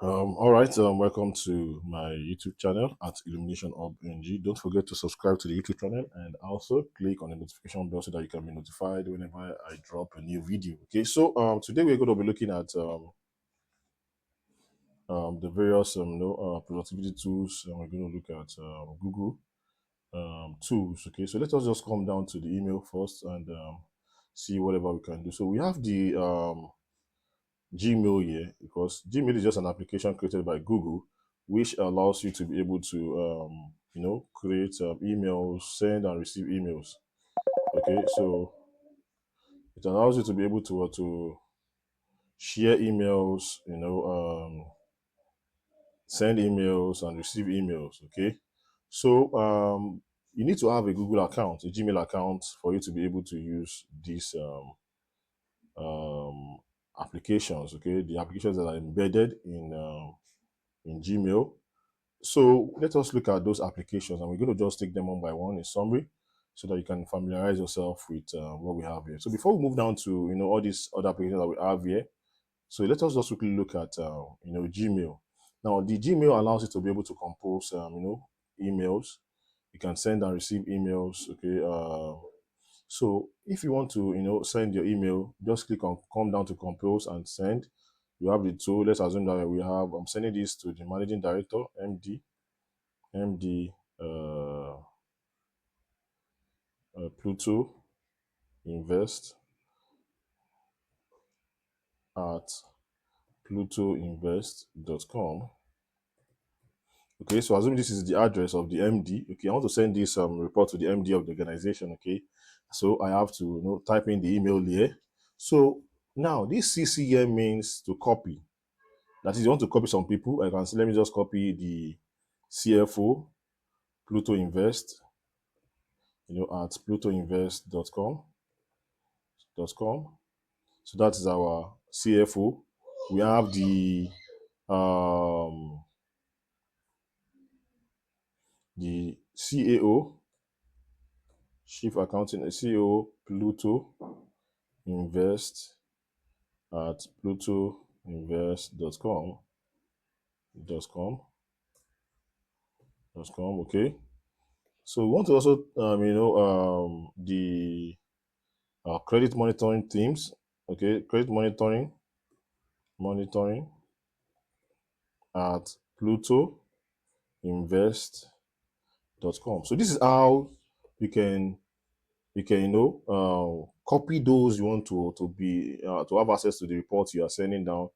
All right, welcome to my YouTube channel at Illumination Hub NG. Don't forget to subscribe to the YouTube channel and also click on the notification bell so that you can be notified whenever I drop a new video. Okay, so today we're going to be looking at the various productivity tools, and we're going to look at Google tools. Okay, so let us just come down to the email first and see whatever we can do. So we have the Gmail here, because Gmail is just an application created by Google, which allows you to be able to, create emails, send and receive emails. Okay, so it allows you to be able to share emails, send emails and receive emails. Okay, so you need to have a Google account, a Gmail account, for you to be able to use these applications. Okay, the applications that are embedded in Gmail. So let us look at those applications, and we're going to just take them one by one in summary so that you can familiarize yourself with what we have here. So before we move down to all these other applications that we have here, so let us just quickly look at Gmail. Now the Gmail allows you to be able to compose emails. You can send and receive emails. Okay, so if you want to send your email, just click on come down to compose and send. You have the tool. Let's assume that we have I'm sending this to the managing director, MD Pluto Invest at plutoinvest.com. Okay, so assume this is the address of the MD. Okay, I want to send this report to the MD of the organization. Okay, so I have to type in the email here. So now this CC here means to copy. That is, you want to copy some people. I can say, let me just copy the CFO, Pluto Invest, at plutoinvest.com. So that is our CFO. We have the CAO, Chief Accounting, CEO Pluto Invest at plutoinvest.com. Okay. So we want to also the credit monitoring teams. Okay, credit monitoring at plutoinvest.com. So this is how you can copy those you want to be to have access to the reports you are sending down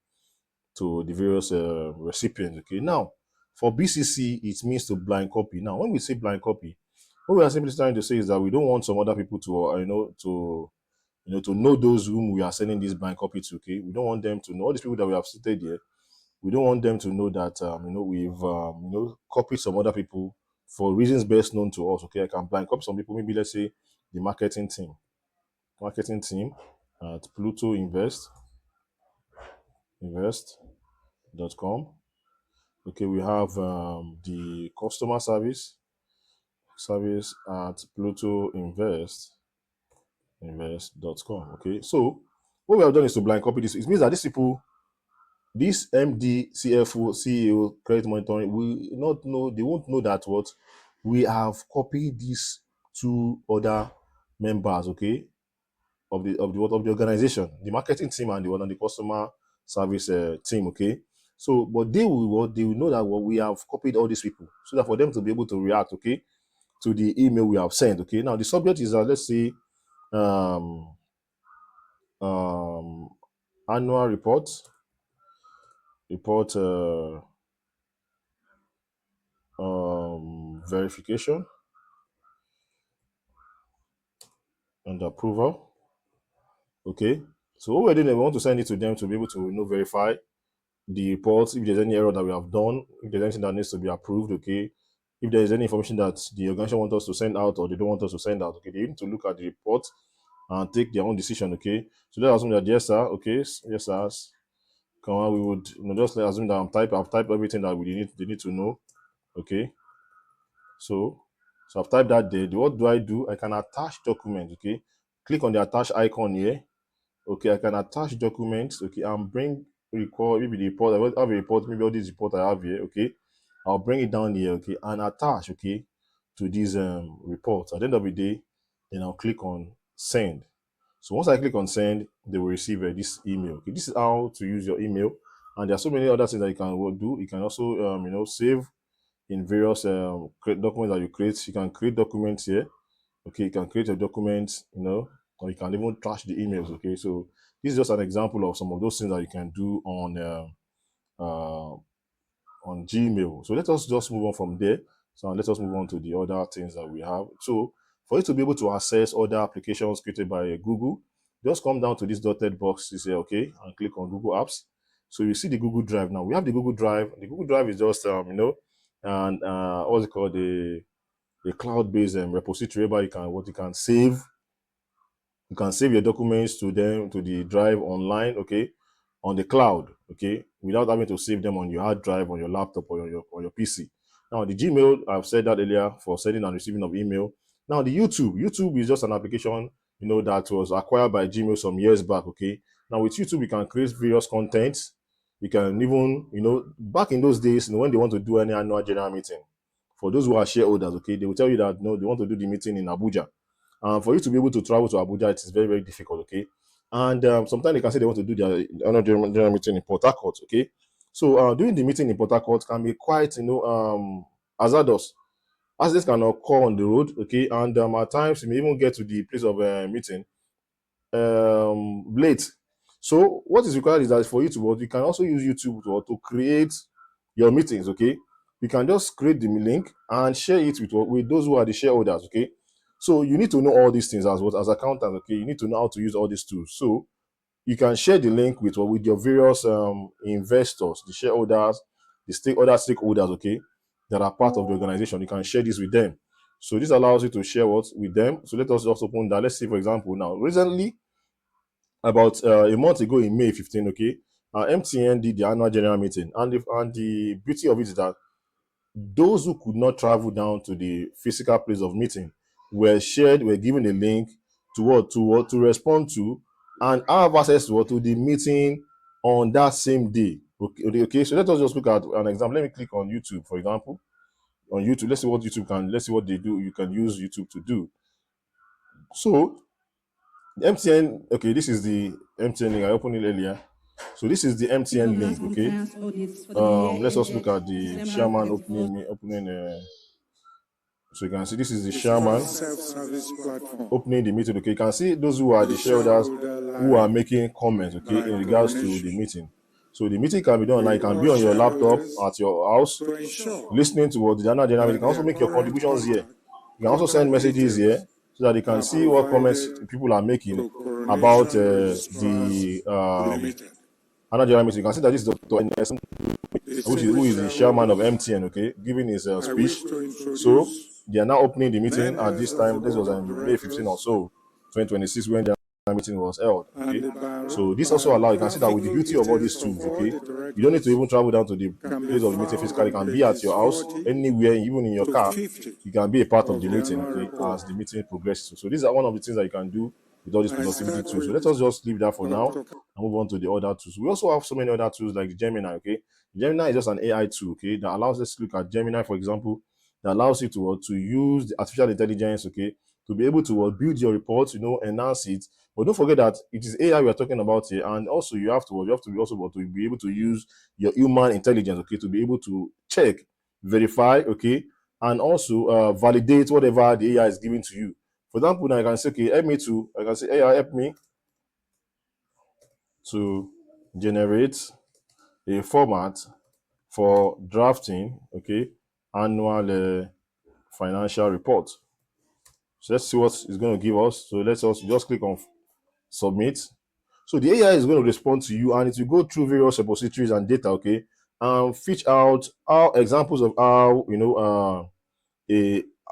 to the various recipients. Okay, now for BCC it means to blind copy. Now when we say blind copy, what we are simply trying to say is that we don't want some other people to to know those whom we are sending this blind copy to. Okay, we don't want them to know all these people that we have cited here. We don't want them to know that we've copied some other people for reasons best known to us. Okay, I can blind copy some people. Maybe let's say the marketing team at plutoinvest.com. Okay, we have the customer service at plutoinvest.com. Okay, so what we have done is to blind copy this. It means that these people, this MD, CFO, CEO, credit monitoring, they won't know that what we have copied these two other members, okay, of the organization, the marketing team and the one on the customer service team. Okay, so but they will know that we have copied all these people, so that for them to be able to react, okay, to the email we have sent. Okay, now the subject is let's say um annual report verification and approval. Okay, so what we're doing, we want to send it to them to be able to verify the reports, if there's any error that we have done, if there's anything that needs to be approved. Okay, if there's any information that the organization wants us to send out or they don't want us to send out. Okay, they need to look at the report and take their own decision. Okay, so let's assume that yes sir, okay, yes sir, come on, we would just assume that I've typed everything that they need to know. Okay, so I've typed that there. What do? I can attach documents. Okay, click on the attach icon here. Okay, I can attach documents. Okay, and bring record, maybe the report, I have a report, maybe all this report I have here, okay, I'll bring it down here, okay, and attach, okay, to these reports. At the end of the day, then I'll click on send. So once I click on send, they will receive this email. Okay, this is how to use your email, and there are so many other things that you can do. You can also save in various documents that you create. You can create documents here. Okay, you can create a document, or you can even trash the emails. Okay, so this is just an example of some of those things that you can do uh, on Gmail. So let us just move on from there. So let us move on to the other things that we have. So for you to be able to access other applications created by Google, just come down to this dotted box here, okay, and click on Google Apps. So you see the Google Drive now. We have the Google Drive. The Google Drive is just and what's it called, the cloud-based repository where you can save. You can save your documents to the drive online, okay, on the cloud, okay, without having to save them on your hard drive, on your laptop, or your PC. Now, the Gmail, I've said that earlier, for sending and receiving of email. Now, the YouTube is just an application, that was acquired by Gmail some years back, okay. Now, with YouTube, you can create various contents. You can even, back in those days, when they want to do any annual general meeting, for those who are shareholders, okay, they will tell you that, no, they want to do the meeting in Abuja. For you to be able to travel to Abuja, it is very, very difficult, okay? And sometimes they can say they want to do their annual general meeting in Port Harcourt, okay? So doing the meeting in Port Harcourt can be quite, hazardous. Accidents can occur on the road, okay? And at times, you may even get to the place of meeting late. So what is required is that for you to work, you can also use YouTube to create your meetings, okay? You can just create the link and share it with those who are the shareholders, okay? So you need to know all these things as accountant, okay? You need to know how to use all these tools. So you can share the link with your various investors, the shareholders, the other stakeholders, okay, that are part of the organization. You can share this with them. So this allows you to share what with them. So let us just open that. Let's see, for example, now recently, about a month ago in May 15, okay, MTN did the annual general meeting, and the beauty of it is that those who could not travel down to the physical place of meeting were given a link to respond to, and have access to the meeting on that same day. Okay. So let us just look at an example. Let me click on YouTube, for example. On YouTube, let's see what they do. You can use YouTube to do. So the MTN, okay, this is the MTN link. I opened it earlier. So this is the MTN link, okay. Let's just look at the chairman opening. So you can see this is the chairman opening the meeting. Okay, you can see those who are the shareholders who are making comments, okay, in regards to the meeting. So the meeting can be done online. You can be on your laptop at your house, listening to what the annual general meeting. You can also make your contributions here. You can also send messages here so that they can see what comments people are making about the annual general meeting. You can see that this is Dr. Ines, who is the chairman of MTN, okay, giving his speech. So they are now opening the meeting at this time. This was on May 15 or so, 2026, when the meeting was held. Okay, so this also allows, you can see that with the beauty of all these tools, okay, you don't need to even travel down to the place of the meeting physically. You can be at your house, anywhere, even in your car. You can be a part of the meeting, okay, as the meeting progresses. So these are one of the things that you can do with all these productivity tools. So let us just leave that for now and move on to the other tools. We also have so many other tools like the Gemini, okay. Gemini is just an AI tool, okay, that allows us to look at Gemini, for example, that allows you to use the artificial intelligence, okay, to be able to build your reports, enhance it. But don't forget that it is AI we are talking about here, and also you have to be also to be able to use your human intelligence, okay, to be able to check, verify, okay, and also validate whatever the AI is giving to you. For example, now I can say, okay, I can say, AI, help me to generate a format for drafting, okay, annual financial report. So let's see what it's going to give us. So let's also just click on submit. So the AI is going to respond to you, and it will go through various repositories and data, okay, and fetch out how examples of how an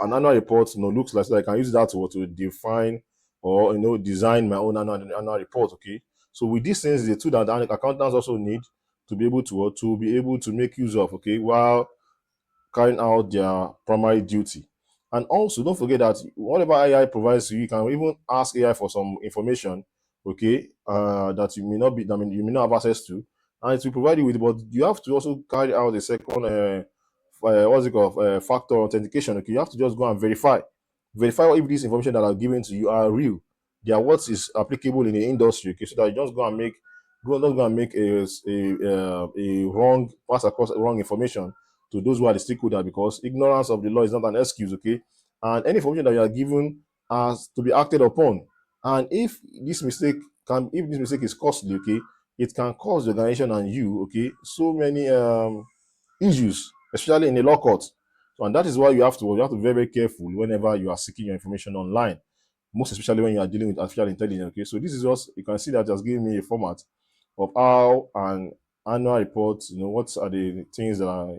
annual report looks like, so I can use that to define or design my own annual report, okay. So with these things, the tool that accountants also need to be able to make use of, okay, while carrying out their primary duty. And also, don't forget that whatever AI provides you, you can even ask AI for some information, okay, that you may not have access to, and it will provide you with, but you have to also carry out a second what's it called, factor authentication. Okay, you have to just go and verify if these information that are given to you are real, they are what is applicable in the industry. Okay, so that you just not go and make a wrong pass across wrong information to those who are the stakeholder, because ignorance of the law is not an excuse. Okay, and any information that you are given has to be acted upon, and if this mistake is costly, okay, it can cause the organization and you, okay, so many issues, especially in the law court. So, and that is why you have to be very, very careful whenever you are seeking your information online, most especially when you are dealing with artificial intelligence. Okay, so this is just, you can see that just giving me a format of how an annual report, what are the things that are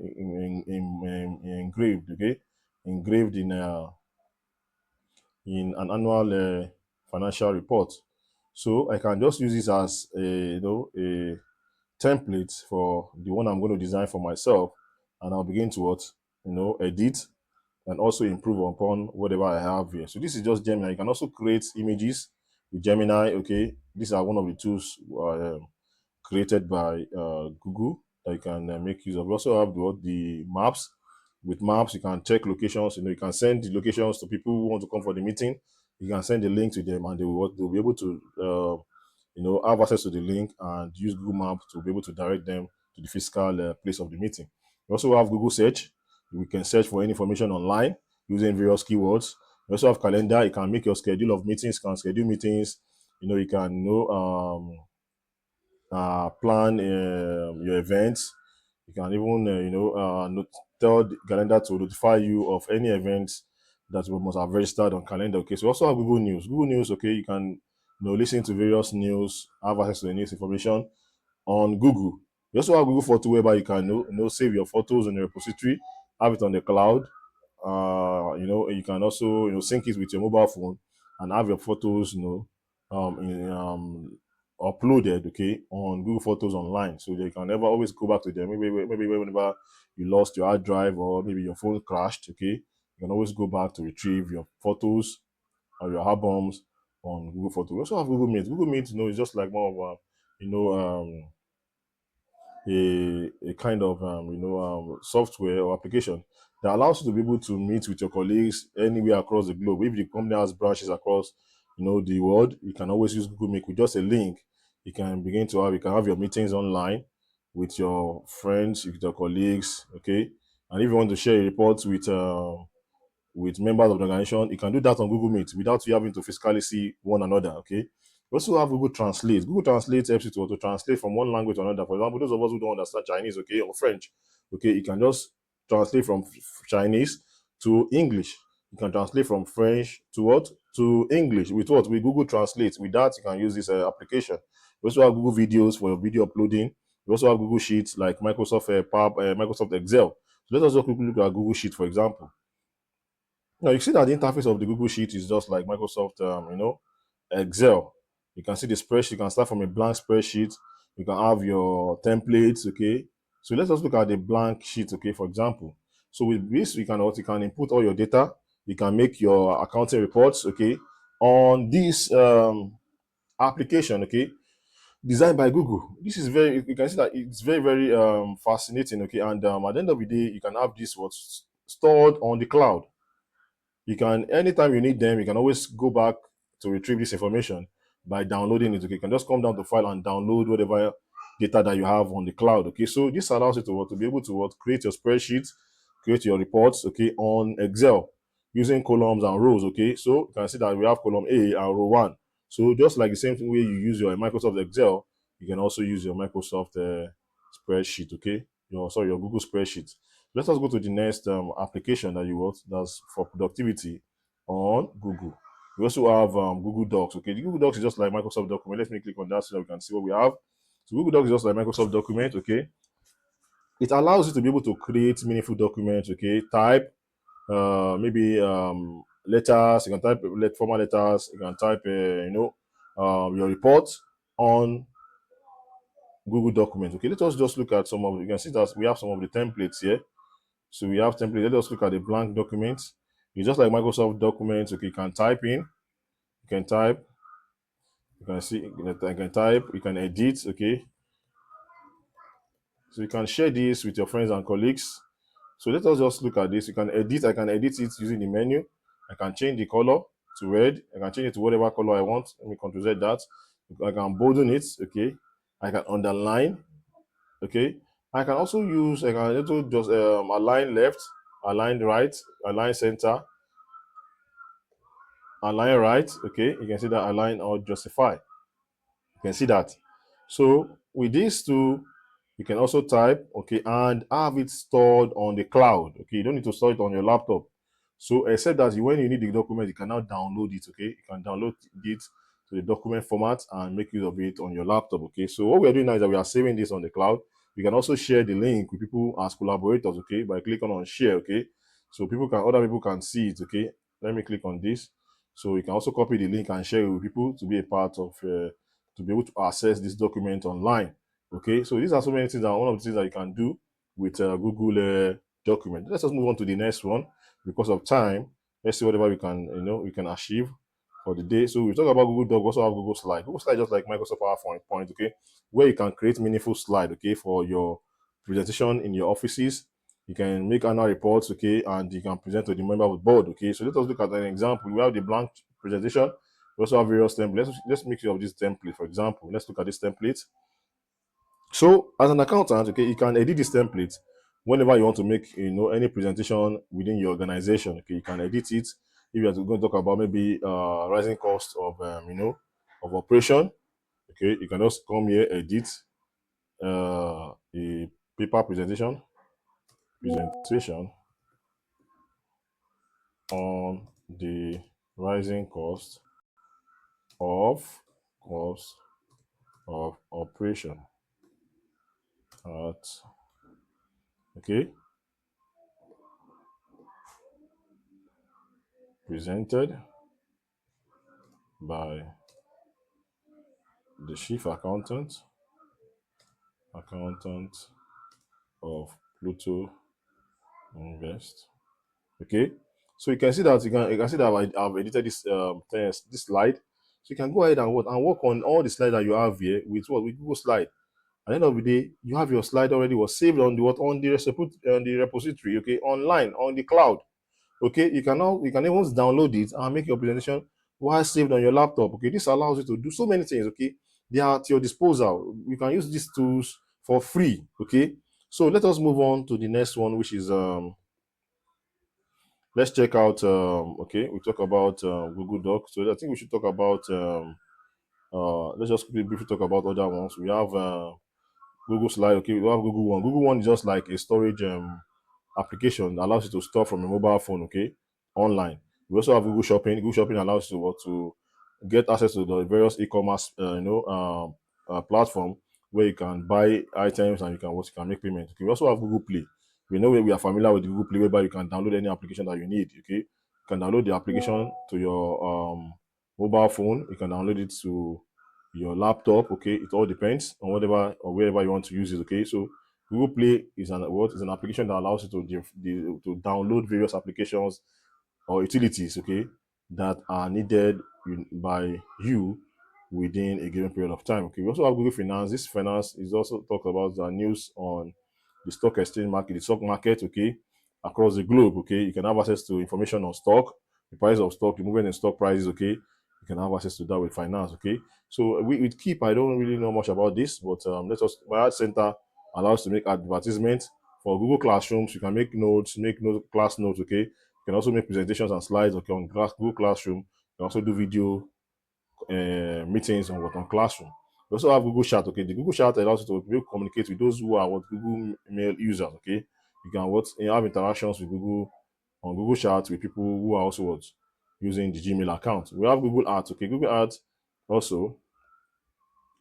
engraved, okay, engraved in an annual financial report. So I can just use this as a template for the one I'm going to design for myself, and I'll begin to edit and also improve upon whatever I have here. So this is just Gemini. You can also create images with Gemini. Okay, these are one of the tools created by Google that you can make use of. We also have the maps. With maps, you can check locations. You can send the locations to people who want to come for the meeting. You can send the link to them, and they'll be able to have access to the link and use Google Maps to be able to direct them to the physical place of the meeting. We also have Google Search. We can search for any information online using various keywords. We also have Calendar. You can make your schedule of meetings. You can schedule meetings. You can plan your events. You can even tell the calendar to notify you of any events that you must have registered on calendar. Okay, so we also have Google News. Google News, okay, you can listen to various news, have access to the news information on Google. You also have Google Photo, whereby you can save your photos in a repository, have it on the cloud. You can also sync it with your mobile phone and have your photos uploaded, okay, on Google Photos online, so that you can never always go back to them. Maybe whenever you lost your hard drive, or maybe your phone crashed, okay, you can always go back to retrieve your photos or your albums on Google Photos. We also have Google Meet. Google Meet, is just like more of a kind of software or application that allows you to be able to meet with your colleagues anywhere across the globe. If the company has branches across the world, you can always use Google Meet with just a link. You can have your meetings online with your friends, with your colleagues, okay. And if you want to share reports with members of the organization, you can do that on Google Meet without you having to physically see one another, okay. We also have Google Translate. Google Translate helps you to translate from one language to another. For example, those of us who don't understand Chinese, okay, or French, okay, you can just translate from Chinese to English. You can translate from French to what? To English. With what? With Google Translate. With that, you can use this application. We also have Google Videos for your video uploading. We also have Google Sheets like Microsoft Microsoft Excel. So let's also quickly look at Google Sheet, for example. Now you see that the interface of the Google Sheet is just like Microsoft, Excel. You can see the spreadsheet. You can start from a blank spreadsheet. You can have your templates. Okay. So let's just look at the blank sheet. Okay. For example, so with this, you can input all your data. You can make your accounting reports. Okay. On this application. Okay. Designed by Google. This is you can see that it's very, very fascinating. Okay. And at the end of the day, you can have this what's stored on the cloud. You can, anytime you need them, you can always go back to retrieve this information by downloading it. Okay, you can just come down to file and download whatever data that you have on the cloud. Okay, so this allows you to be able to create your spreadsheets, create your reports, okay, on Excel using columns and rows. Okay, so you can see that we have column A and row 1. So just like the same way you use your Microsoft Excel, you can also use your Microsoft spreadsheet. Okay, your Google spreadsheet. Let us go to the next application that you want, that's for productivity on Google. We also have Google Docs. Okay, the Google Docs is just like Microsoft Document. Let me click on that so that we can see what we have. So Google Docs is just like Microsoft Document. Okay, it allows you to be able to create meaningful documents. Okay, type maybe letters. You can type formal letters. You can type your report on Google Documents. Okay, let us just look at some of. You can see that we have some of the templates here. So we have template. Let us look at the blank documents. It's just like Microsoft Documents. Okay, you can type in, you can type, you can see, you can type, you can edit. Okay, So you can share this with your friends and colleagues. So let us just look at this. You can edit. I can edit it using the menu. I can change the color to red. I can change it to whatever color I want. Let me Ctrl Z that. I can bolden it. Okay. I can underline. Okay. I can also use. I can also just align left, align right, align center, align right. Okay. You can see that align or justify. You can see that. So with these two, you can also type, okay, and have it stored on the cloud. Okay, you don't need to store it on your laptop. So except that when you need the document, you can now download it. Okay, you can download it to the document format and make use of it on your laptop. Okay, so what we are doing now is that we are saving this on the cloud. You can also share the link with people as collaborators. Okay, by clicking on share. Okay, so other people can see it. Okay, let me click on this. So you can also copy the link and share it with people to be a part of to be able to access this document online. Okay, so these are so many things that one of the things that you can do with Google document. Let's just move on to the next one because of time. Let's see whatever we can, we can achieve for the day. So we talk about Google Doc, we also have Google Slide. Google Slide just like Microsoft PowerPoint, okay, where you can create meaningful slide, okay, for your presentation in your offices. You can make annual reports, okay, and you can present to the member of the board, okay. So let us look at an example. We have the blank presentation. We also have various templates. Let's make use of this template. For example, let's look at this template. So as an accountant, okay, you can edit this template whenever you want to make, any presentation within your organization. Okay, you can edit it. If you are going to talk about maybe rising cost of, of operation, okay, you can just come here, edit a paper presentation on the rising of cost of operation at, okay, presented by the chief accountant of Pluto Invest. Okay, so you can see that I've edited this slide. So you can go ahead and work on all the slides that you have here with with Google Slide. At the end of the day, you have your slide already was saved on the repository, okay, online on the cloud. Okay, you can even download it and make your presentation while saved on your laptop. Okay, this allows you to do so many things. Okay, they are at your disposal. You can use these tools for free. Okay, so let us move on to the next one, which is let's check out okay, we talk about Google Docs. So I think we should talk about let's just briefly talk about other ones. We have Google Slide. Okay, we have Google One. Google One is just like a storage application that allows you to store from a mobile phone, okay, online. We also have Google Shopping. Google Shopping allows you to get access to the various e-commerce, platform where you can buy items and you can make payment. Okay, we also have Google Play. We know where we are familiar with Google Play, whereby you can download any application that you need. Okay, you can download the application to your mobile phone. You can download it to your laptop. Okay, it all depends on whatever or wherever you want to use it. Okay, so Google Play is an application that allows you to download various applications or utilities, okay, that are needed by you within a given period of time. Okay, we also have Google Finance. This finance is also talk about the news on the stock exchange market, the stock market, okay, across the globe. Okay, you can have access to information on stock, the price of stock, the movement in stock prices. Okay, you can have access to that with finance. Okay, so with Keep, I don't really know much about this, but my Ad Center allows to make advertisements for Google Classrooms. You can make notes, class notes. Okay, you can also make presentations and slides. Okay, on Google Classroom. You can also do video meetings on Classroom. We also have Google Chat. Okay, the Google Chat allows you to be able to communicate with those who are Google Mail users. Okay, you can have interactions with Google on Google Chat with people who are also using the Gmail account. We have Google Ads. Okay, Google Ads also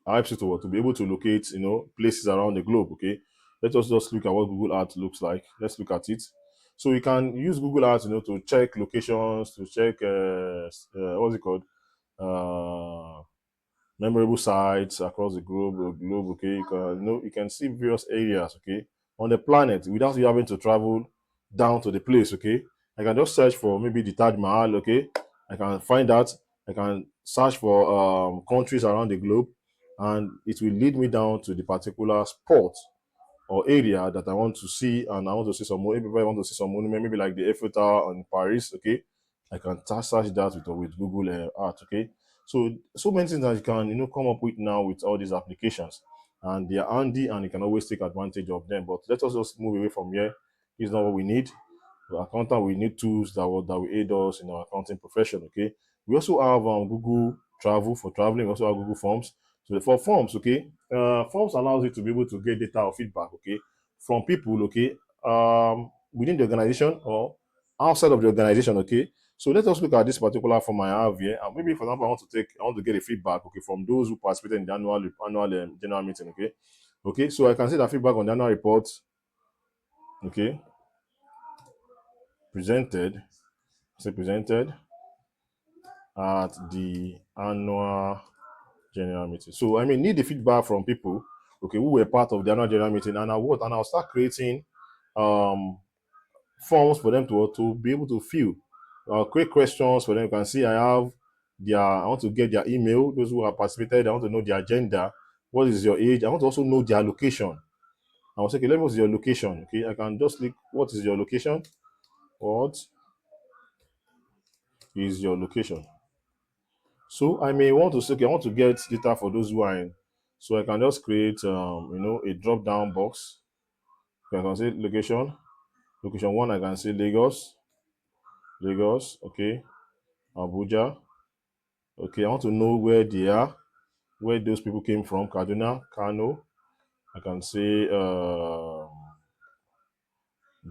helps you to be able to locate places around the globe. Okay, let us just look at what Google Ads looks like. Let's look at it. So you can use Google Ads to check locations, to check what's it called, memorable sites across the globe. Okay, you can see various areas, okay, on the planet without you having to travel down to the place. Okay, I can just search for maybe the Taj Mahal. Okay, I can find that. I can search for countries around the globe, and it will lead me down to the particular spot or area that I want to see, and I want to see some more. Maybe I want to see some monument, maybe like the Eiffel Tower in Paris. Okay, I can search that with Google Art. Okay, so many things that you can come up with now with all these applications, and they are handy, and you can always take advantage of them. But let us just move away from here. It's not what we need. The accountant, we need tools that will aid us in our accounting profession. Okay, we also have Google Travel for traveling. We also have Google Forms. So for forms, okay, forms allows you to be able to get data or feedback, okay, from people, okay, within the organization or outside of the organization, okay. So let us look at this particular form I have here, and maybe for example, I want to get a feedback, okay, from those who participated in the annual general meeting, okay. Okay, so I can see that feedback on the annual report, okay, presented, presented at the annual general meeting. So I may need the feedback from people, okay, who were part of the annual general meeting, and I'll start creating um forms for them to be able to fill. I'll create questions for them. You can see I want to get their email, those who have participated. I want to know their gender, what is your age. I want to also know their location. I will say, okay, let me, what's your location? Okay, I can just click, what is your location? What is your location? So I may want to say, okay, I want to get data for those who are in. So I can just create, a drop down box. Okay, I can say location. Location one, I can say Lagos. Lagos, okay. Abuja. Okay, I want to know where they are, where those people came from. Kaduna, Kano. I can say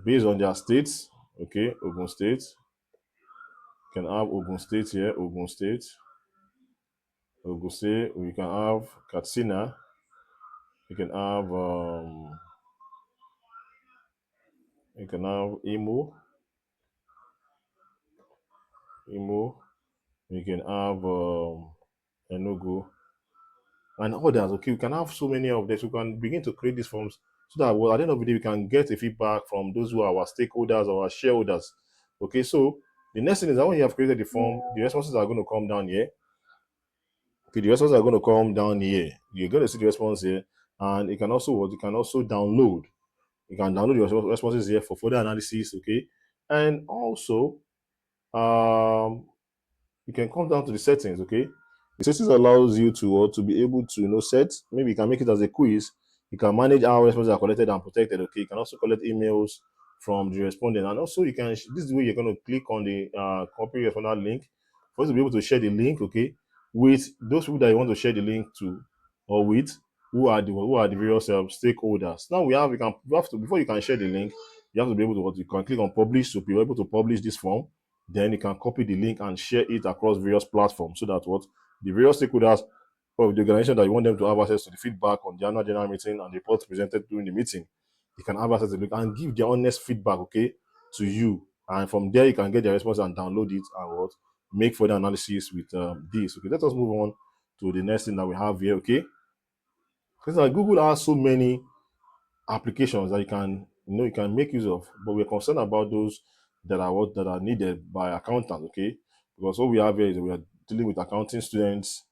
based on their states. Okay, Ogun State. You can have Ogun State here, Ogun State. Ogun State. We can have Katsina. You can have Imo. Imo. You can have Enugu and others. Okay, we can have so many of this. We can begin to create these forms so that, well, at the end of the day, we can get a feedback from those who are our stakeholders or our shareholders. Okay, so the next thing is that when you have created the form, the responses are going to come down here. Okay, the responses are going to come down here. You're going to see the response here, and you can also download. You can download your responses here for further analysis. Okay, and also you can come down to the settings. Okay, the settings allows you to be able to set. Maybe you can make it as a quiz. You can manage how responses are collected and protected. Okay, you can also collect emails from the respondent, and also you can. This is the way you're going to click on the copy respondent link for you to be able to share the link. Okay, with those people that you want to share the link to, or with who are the various stakeholders. Now you have to, before you can share the link, you have to be able to, you can click on publish to be able to publish this form. Then you can copy the link and share it across various platforms so that the various stakeholders of the organization that you want them to have access to the feedback on the annual general meeting and the reports presented during the meeting, you can have access to the link and give their honest feedback, okay, to you. And from there, you can get their response and download it and make further analysis with this. Okay, let us move on to the next thing that we have here, okay? Because Google has so many applications that you can make use of, but we're concerned about those that are needed by accountants, okay? Because what we have here is we are dealing with accounting students.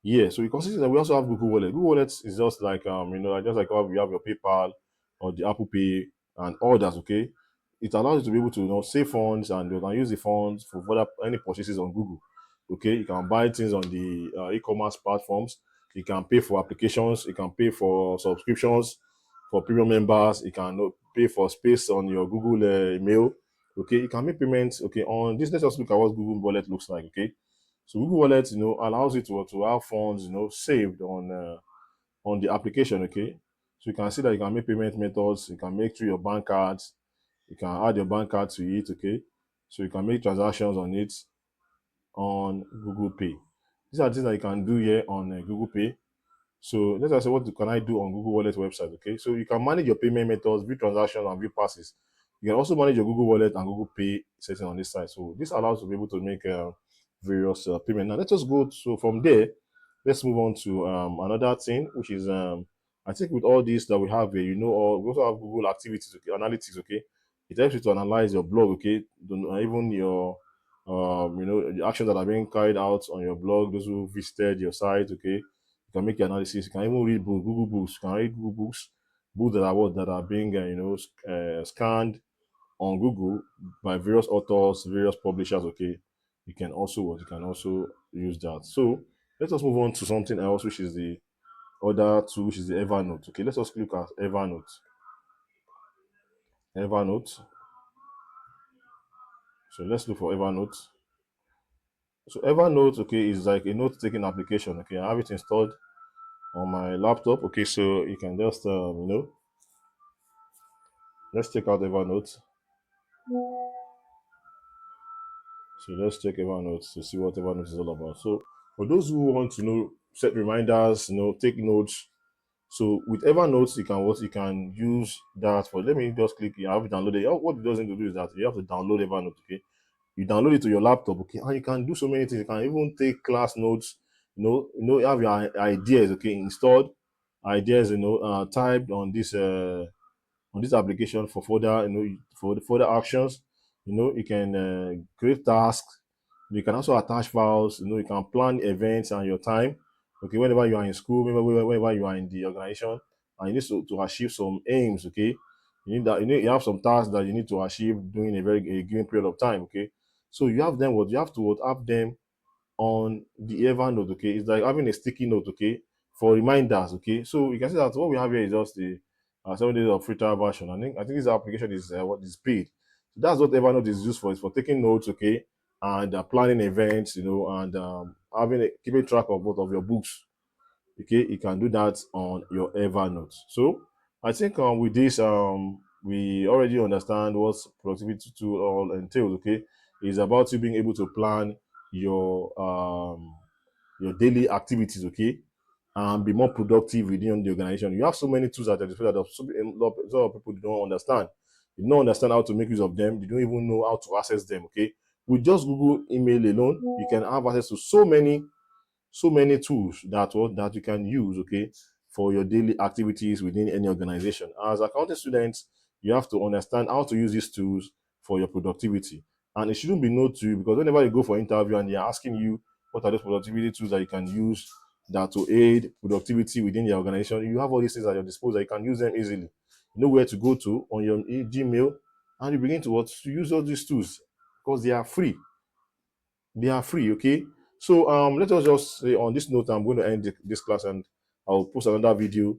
Yeah, so we consider that we also have Google Wallet. Google Wallet is just like just like how we have your PayPal or the Apple Pay and others, okay? It allows you to be able to save funds, and you can use the funds for further any purchases on Google. Okay, you can buy things on the e-commerce platforms. You can pay for applications. You can pay for subscriptions for premium members. You can pay for space on your Google email. Okay, you can make payments. Okay, on this, let's just look at what Google Wallet looks like. Okay, so Google Wallet, allows you to have funds, saved on the application. Okay, so you can see that you can make payment methods. You can make through your bank cards. You can add your bank card to it. Okay, so you can make transactions on it on Google Pay. These are things that you can do here on Google Pay. So let's say, what can I do on Google Wallet website? Okay, so you can manage your payment methods, view transactions, and view passes. You can also manage your Google Wallet and Google Pay settings on this side. So this allows you to be able to make various payment. Now let us go. So from there, let's move on to another thing, which is I think with all this that we have here, we also have Google Activities, okay, analytics. Okay, it helps you to analyze your blog. Okay, even your the actions that are being carried out on your blog, those who visited your site. Okay, you can make your analysis. You can even read Google Books. You can read Google Books. books that are what that are being scanned on Google by various authors, various publishers. Okay, you can also use that. So let us move on to something else, which is the other tool, which is the Evernote. Okay, let's just look at Evernote. Evernote. So let's look for Evernote. So Evernote, okay, is like a note-taking application. Okay, I have it installed on my laptop. Okay, so you can just let's check out Evernote. So let's check Evernote to see what Evernote is all about. So for those who want to set reminders, take notes. So with Evernote, you can use that for. Let me just click here. I have it downloaded. What it does need to do is that you have to download Evernote. Okay, you download it to your laptop. Okay, and you can do so many things. You can even take class notes. You have your ideas. Okay, installed ideas. Typed on this application for further, for the further actions. You can create tasks. You can also attach files. You can plan events and your time. Okay, whenever you are in school, whenever you are in the organization, and you need to achieve some aims. Okay, you have some tasks that you need to achieve during a given period of time. Okay, so you have them. What you have to have them on the Evernote. Okay, it's like having a sticky note. Okay, for reminders. Okay, so you can see that what we have here is just the 7 days of free trial version. I think this application is what is paid. So that's what Evernote is used for. It's for taking notes. Okay, and planning events. And keeping track of both of your books. Okay, you can do that on your Evernote. So I think with this we already understand what productivity tool all entails. Okay, it's about you being able to plan your daily activities. Okay, and be more productive within the organization. You have so many tools at your disposal that a lot of people don't understand. They don't understand how to make use of them. They don't even know how to access them. Okay, with just Google email alone, you can have access to so many tools that you can use. Okay, for your daily activities within any organization. As accounting students, you have to understand how to use these tools for your productivity, and it shouldn't be new to you, because whenever you go for interview and they're asking you what are those productivity tools that you can use that to aid productivity within the organization, you have all these things at your disposal. You can use them easily. You know where to go to on your Gmail, and you begin to use all these tools because they are free. Okay, so let us just say on this note, I'm going to end this class, and I'll post another video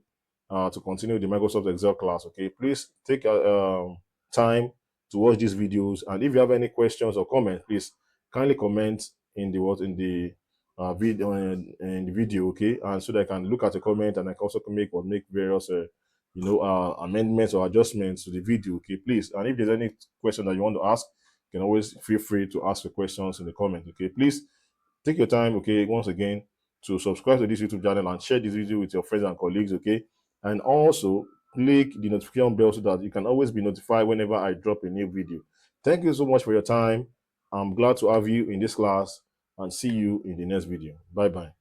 to continue the Microsoft Excel class. Okay, please take time to watch these videos, and if you have any questions or comments, please kindly comment in the video in the video. Okay, and so that I can look at the comment, and I can also make various amendments or adjustments to the video. Okay, please, and if there's any question that you want to ask, you can always feel free to ask the questions in the comment. Okay, please take your time. Okay, once again, to subscribe to this YouTube channel and share this video with your friends and colleagues. Okay, and also click the notification bell so that you can always be notified whenever I drop a new video. Thank you so much for your time. I'm glad to have you in this class, and see you in the next video. Bye bye.